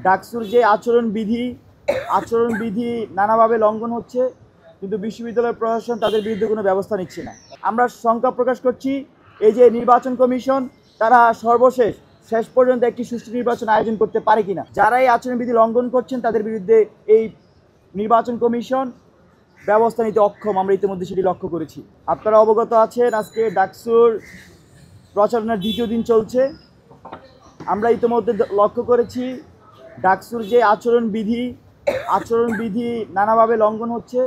ডাকসুর যে আচরণবিধি নানাভাবে লঙ্ঘন হচ্ছে, কিন্তু বিশ্ববিদ্যালয় প্রশাসন তাদের বিরুদ্ধে কোনো ব্যবস্থা নিচ্ছে না। আমরা শঙ্কা প্রকাশ করছি, এই যে নির্বাচন কমিশন তারা শেষ পর্যন্ত একটি সুষ্ঠু নির্বাচন আয়োজন করতে পারে কিনা। যারা এই আচরণবিধি লঙ্ঘন করছেন তাদের বিরুদ্ধে এই নির্বাচন কমিশন ব্যবস্থা নিতে অক্ষম। আমরা ইতিমধ্যে সেটি লক্ষ্য করেছি। আপনারা অবগত আছেন, আজকে ডাকসুর প্রচারণার দ্বিতীয় দিন চলছে। আমরা ইতিমধ্যে লক্ষ্য করেছি ডাকসুর যে আচরণবিধি নানাভাবে লঙ্ঘন হচ্ছে,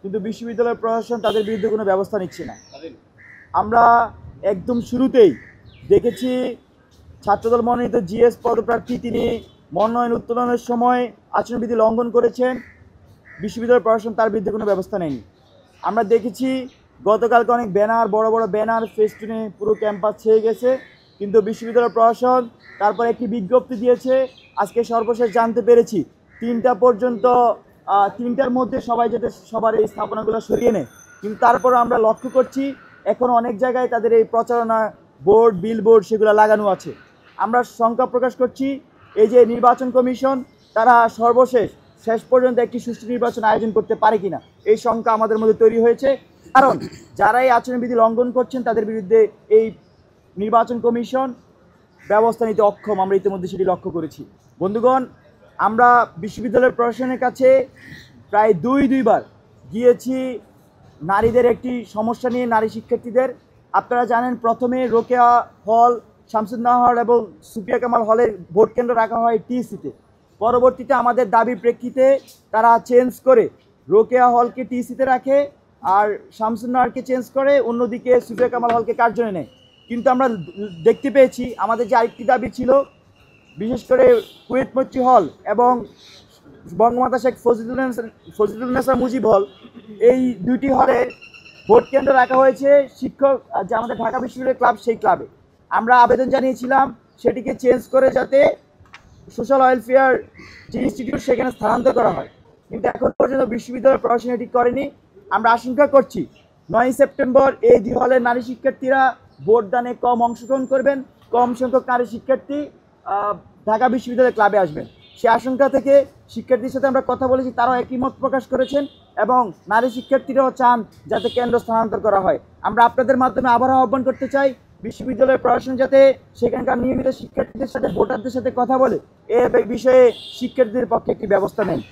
কিন্তু বিশ্ববিদ্যালয় প্রশাসন তাদের বিরুদ্ধে কোনো ব্যবস্থা নিচ্ছে না। আমরা একদম শুরুতেই দেখেছি ছাত্রদল মনোনীত জিএস পদপ্রার্থী তিনি মনোনয়ন উত্তোলনের সময় আচরণবিধি লঙ্ঘন করেছেন, বিশ্ববিদ্যালয় প্রশাসন তার বিরুদ্ধে কোনো ব্যবস্থা নেয়নি। আমরা দেখেছি গতকালকে অনেক বড় বড় ব্যানার ফেস্টুনে পুরো ক্যাম্পাস ছেয়ে গেছে, কিন্তু বিশ্ববিদ্যালয় প্রশাসন তারপর একটি বিজ্ঞপ্তি দিয়েছে। আজকে সর্বশেষ জানতে পেরেছি 3টা পর্যন্ত, 3টার মধ্যে সবাই যাতে সবার এই স্থাপনাগুলো সরিয়ে নেয়। কিন্তু তারপর আমরা লক্ষ্য করছি এখন অনেক জায়গায় তাদের এই প্রচারণা বোর্ড, বিলবোর্ড সেগুলো লাগানো আছে। আমরা শঙ্কা প্রকাশ করছি, এই যে নির্বাচন কমিশন তারা শেষ পর্যন্ত একটি সুষ্ঠু নির্বাচন আয়োজন করতে পারে কিনা, এই শঙ্কা আমাদের মধ্যে তৈরি হয়েছে। কারণ যারা এই আচরণবিধি লঙ্ঘন করছেন তাদের বিরুদ্ধে এই নির্বাচন কমিশন ব্যবস্থা নিতে অক্ষম। আমরা ইতিমধ্যে সেটি লক্ষ্য করেছি। বন্ধুগণ, আমরা বিশ্ববিদ্যালয়ের প্রশাসনের কাছে প্রায় দুইবার গিয়েছি নারীদের একটি সমস্যা নিয়ে, নারী শিক্ষার্থীদের। আপনারা জানেন, প্রথমে রোকেয়া হল, শামসুন্নাহার হল এবং সুফিয়া কামাল হলের ভোট কেন্দ্র রাখা হয় টিসিতে। পরবর্তীতে আমাদের দাবির প্রেক্ষিতে তারা চেঞ্জ করে রোকেয়া হলকে টিসিতে রাখে আর শামসুন্নাহারকে চেঞ্জ করে, অন্যদিকে সুফিয়া কামাল হলকে কার্যনে নেয়। কিন্তু আমরা দেখতে পেয়েছি আমাদের যে আরেকটি দাবি ছিল, বিশেষ করে কুয়েত মৈত্রী হল এবং বঙ্গমাতা শেখ ফজিলুন্নেসা মুজিব হল, এই দুইটি হলে ভোট কেন্দ্র রাখা হয়েছে শিক্ষক যে আমাদের ঢাকা বিশ্ববিদ্যালয় ক্লাব, সেই ক্লাবে আমরা আবেদন জানিয়েছিলাম সেটিকে চেঞ্জ করে যাতে সোশ্যাল ওয়েলফেয়ার যে ইনস্টিটিউট সেখানে স্থানান্তর করা হয়। কিন্তু এখন পর্যন্ত বিশ্ববিদ্যালয় প্রশাসন এটি করেনি। আমরা আশঙ্কা করছি 9 সেপ্টেম্বর এই দুই হলের নারী শিক্ষার্থীরা ভোটদানে কম অংশগ্রহণ করবেন, কম সংখ্যক নারী শিক্ষার্থী ঢাকা বিশ্ববিদ্যালয় ক্লাবে আসবেন। সে আশঙ্কা থেকে শিক্ষার্থীর সাথে আমরা কথা বলেছি, তারাও একই মত প্রকাশ করেছেন এবং নারী শিক্ষার্থীরাও চান যাতে কেন্দ্র স্থানান্তর করা হয়। আমরা আপনাদের মাধ্যমে আবারও আহ্বান করতে চাই বিশ্ববিদ্যালয়ের প্রশাসন যাতে সেখানকার নিয়মিত শিক্ষার্থীদের সাথে, ভোটারদের সাথে কথা বলে এ বিষয়ে শিক্ষার্থীদের পক্ষে একটি ব্যবস্থা নেয়।